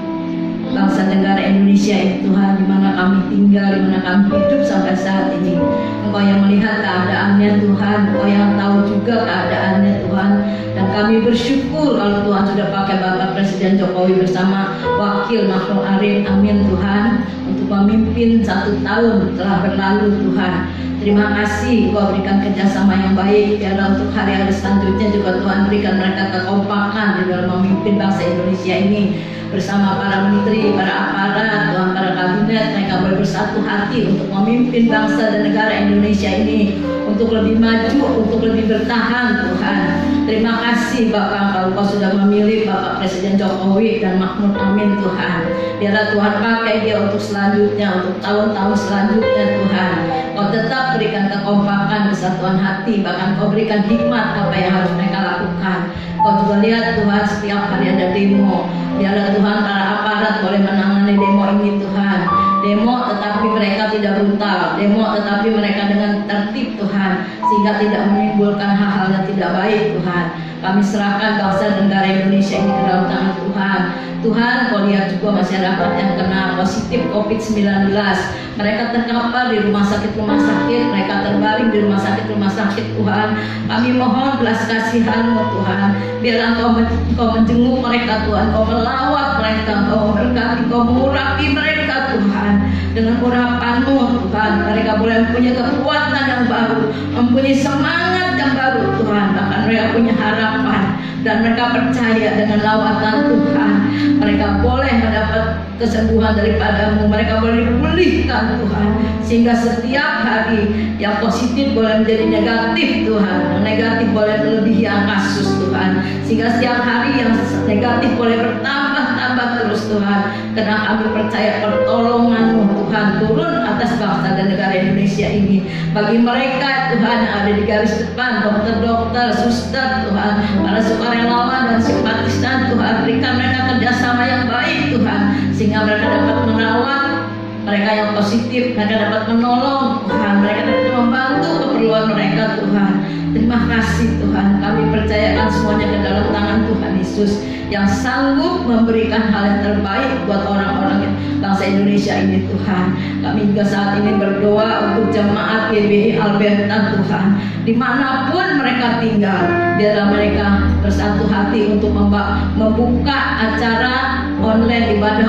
bangsa negara Indonesia Tuhan, di mana kami tinggal, di mana kami hidup sampai saat ini. Engkau yang melihat keadaannya Tuhan, Engkau yang tahu juga keadaannya Tuhan. Dan kami bersyukur kalau Tuhan sudah pakai Bapak Presiden Jokowi bersama Wakil Makhluk Arif, amin Tuhan, untuk untuk memimpin 1 tahun telah berlalu Tuhan. Terima kasih Kau berikan kerjasama yang baik, biarlah untuk hari-hari selanjutnya juga Tuhan berikan mereka kekompakan di dalam memimpin bangsa Indonesia ini, bersama para menteri, para aparat, Tuhan, para kabinet. Mereka boleh bersatu hati untuk memimpin bangsa dan negara Indonesia ini untuk lebih maju, untuk lebih bertahan Tuhan. Terima kasih Bapak, kalau Kau sudah memilih Bapak Presiden Jokowi dan Mahmud Amin Tuhan. Biarlah Tuhan pakai dia untuk selanjutnya, untuk tahun-tahun selanjutnya Tuhan. Kau tetap berikan kekompakan, kesatuan hati, bahkan Kau berikan hikmat apa yang harus mereka lakukan. Kau juga lihat Tuhan, setiap hari ada demo. Biarlah Tuhan para aparat boleh menangani demo ini Tuhan. Demo tetapi mereka tidak brutal, demo tetapi mereka dengan tertib Tuhan, sehingga tidak menimbulkan hal-hal yang tidak baik Tuhan. Kami serahkan bangsa dan negara Indonesia ini ke dalam tangan Tuhan. Tuhan, Kau lihat juga masyarakat yang kena positif COVID-19. Mereka terkapar di rumah sakit, mereka terbaring di rumah sakit Tuhan. Kami mohon belas kasihan-Mu Tuhan. Biarlah Kau menjenguk mereka Tuhan, Kau melawat mereka, Kau memberkati, Kau mengurapi mereka Tuhan. Dengan urapan-Mu Tuhan, mereka boleh mempunyai kekuatan yang baru, mempunyai semangat yang baru Tuhan. Bahkan mereka punya harapan dan mereka percaya dengan lawatan Tuhan. Mereka boleh mendapat kesembuhan daripada-Mu, mereka boleh dipulihkan Tuhan, sehingga setiap hari yang positif boleh menjadi negatif Tuhan, yang negatif boleh melebihi kasus Tuhan, sehingga setiap hari yang negatif boleh bertambah terus Tuhan. Karena kami percaya pertolongan-Mu Tuhan turun atas bangsa dan negara Indonesia ini. Bagi mereka Tuhan yang ada di garis depan, dokter-dokter, suster Tuhan, para sukarelawan dan simpatisan Tuhan, berikan mereka kerjasama yang baik Tuhan, sehingga mereka dapat merawat mereka yang positif, mereka dapat menolong Tuhan, mereka dapat membantu keperluan mereka Tuhan. Terima kasih Tuhan, kami percayakan semuanya ke dalam tangan Tuhan Yesus yang sanggup memberikan hal yang terbaik buat orang-orang bangsa Indonesia ini Tuhan. Kami juga saat ini berdoa untuk jemaat GBI Alberta Tuhan, dimanapun mereka tinggal, biarlah mereka bersatu hati untuk membuka acara online, ibadah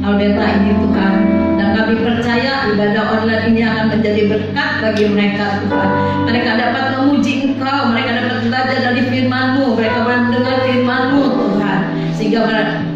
Alberta ini Tuhan. Dan kami percaya ibadah online ini akan menjadi berkat bagi mereka Tuhan. Mereka dapat memuji Engkau, mereka dapat belajar dari firman-Mu, mereka boleh mendengar firman-Mu Tuhan, sehingga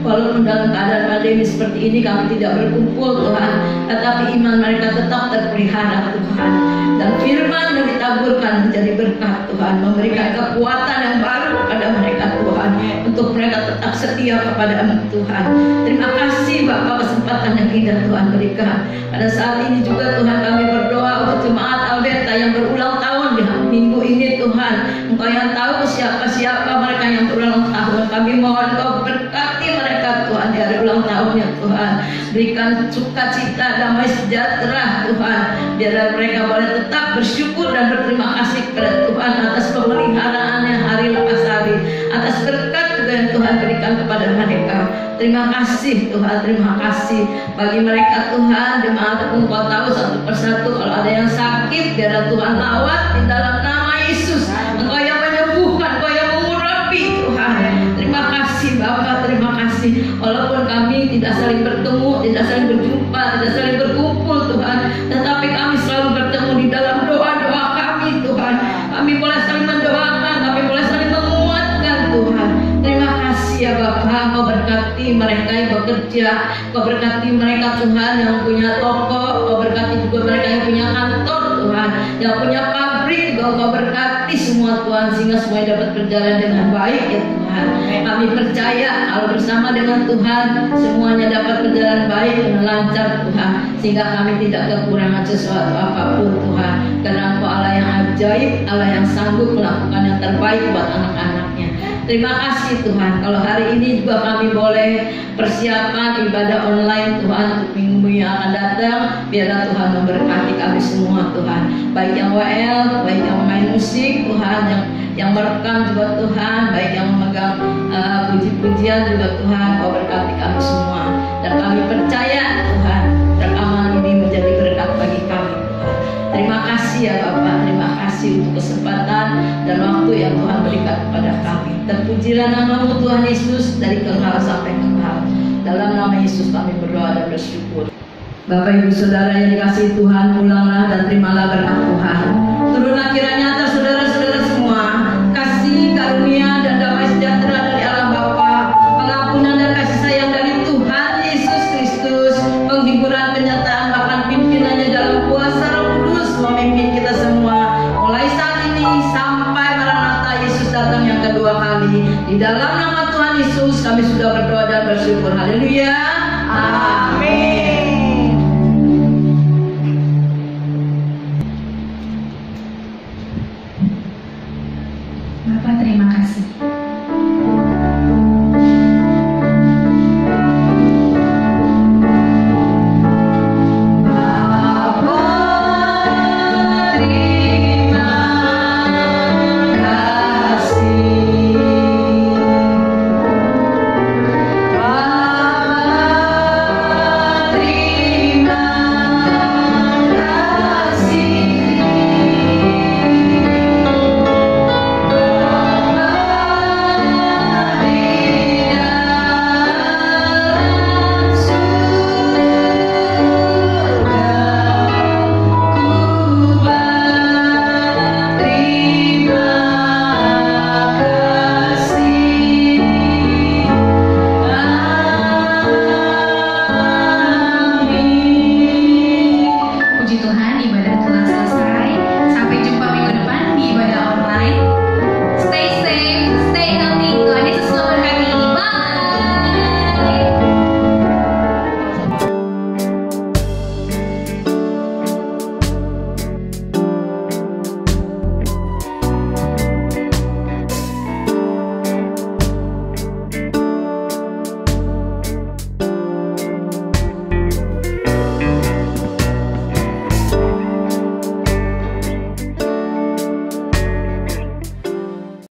walaupun dalam keadaan pandemi seperti ini kami tidak berkumpul Tuhan, tetapi iman mereka tetap terpelihara Tuhan. Dan firman yang ditaburkan menjadi berkat Tuhan, memberikan kekuatan yang baru kepada mereka Tuhan, untuk mereka tetap setia kepada Tuhan. Terima kasih Bapak, kesempatan yang indah Tuhan berikan. Pada saat ini juga Tuhan kami berdoa untuk jemaat Alberta yang berulang tahun di minggu ini Tuhan. Engkau yang tahu siapa mereka yang berulang tahun. Kami mohon Kau berkati mereka Tuhan di hari ulang tahunnya Tuhan. Berikan sukacita, damai sejahtera Tuhan. Biar mereka boleh tetap bersyukur dan berterima kasih kepada Tuhan atas pemeliharaannya hari lepas hari, atas berkat juga yang Tuhan berikan kepada mereka. Terima kasih Tuhan, terima kasih bagi mereka Tuhan. Jemaat Engkau tahu satu persatu, kalau ada yang sakit biar Tuhan lawat di dalam nama Yesus. Engkau yang menyembuhkan, Engkau yang mengurapi Tuhan. Terima kasih Bapak, terima kasih. Walaupun kami tidak saling bertemu, tidak saling berjumpa, tidak saling berkumpul Tuhan, tetapi kami selalu bertemu di dalam doa-doa kami Tuhan. Kami boleh saling mendoakan, kami boleh saling menguatkan Tuhan. Terima kasih ya Bapak, Kau berkati mereka yang bekerja, Kau berkati mereka Tuhan yang punya toko, Kau berkati juga mereka yang punya kantor Tuhan, yang punya pabrik juga Kau berkati semua Tuhan, sehingga semuanya dapat berjalan dengan baik ya Tuhan. Kami percaya kalau bersama dengan Tuhan semuanya dapat berjalan baik dan lancar Tuhan, sehingga kami tidak kekurangan sesuatu apapun Tuhan, karena Engkau Allah yang ajaib, Allah yang sanggup melakukan yang terbaik buat anak-anaknya. Terima kasih Tuhan. Kalau hari ini juga kami boleh persiapan ibadah online Tuhan untuk minggu yang akan datang, biarlah Tuhan memberkati kami semua Tuhan, baik yang WL, baik yang main musik Tuhan, yang merekam juga Tuhan, baik yang memegang puji-pujian juga Tuhan. Kau berkati kami semua, dan kami percaya Tuhan rekaman ini menjadi berkat bagi kami Tuhan. Terima kasih ya Bapak, terima kasih untuk kesempatan dan waktu yang Tuhan berikan kepada kami. Terpujilah nama-Mu Tuhan Yesus dari kekal sampai kekal. Dalam nama Yesus kami berdoa dan bersyukur. Bapak Ibu Saudara yang dikasihi Tuhan, pulanglah dan terimalah berkat Tuhan. Turunlah kiranya atas saudara-saudara semua kasih karunia dan damai sejahtera dari Allah Bapa, pengampunan dan kasih sayang dari Tuhan Yesus Kristus, penghiburan, penyertaan, bahkan pimpinannya dalam kuasa Roh Kudus memimpin kita semua mulai saat ini sampai Maranatha Yesus datang yang kedua kali. Di dalam nama Tuhan Yesus kami sudah berdoa dan bersyukur. Haleluya. Amin. Bapak, terima kasih. Puji Tuhan, ibadah telah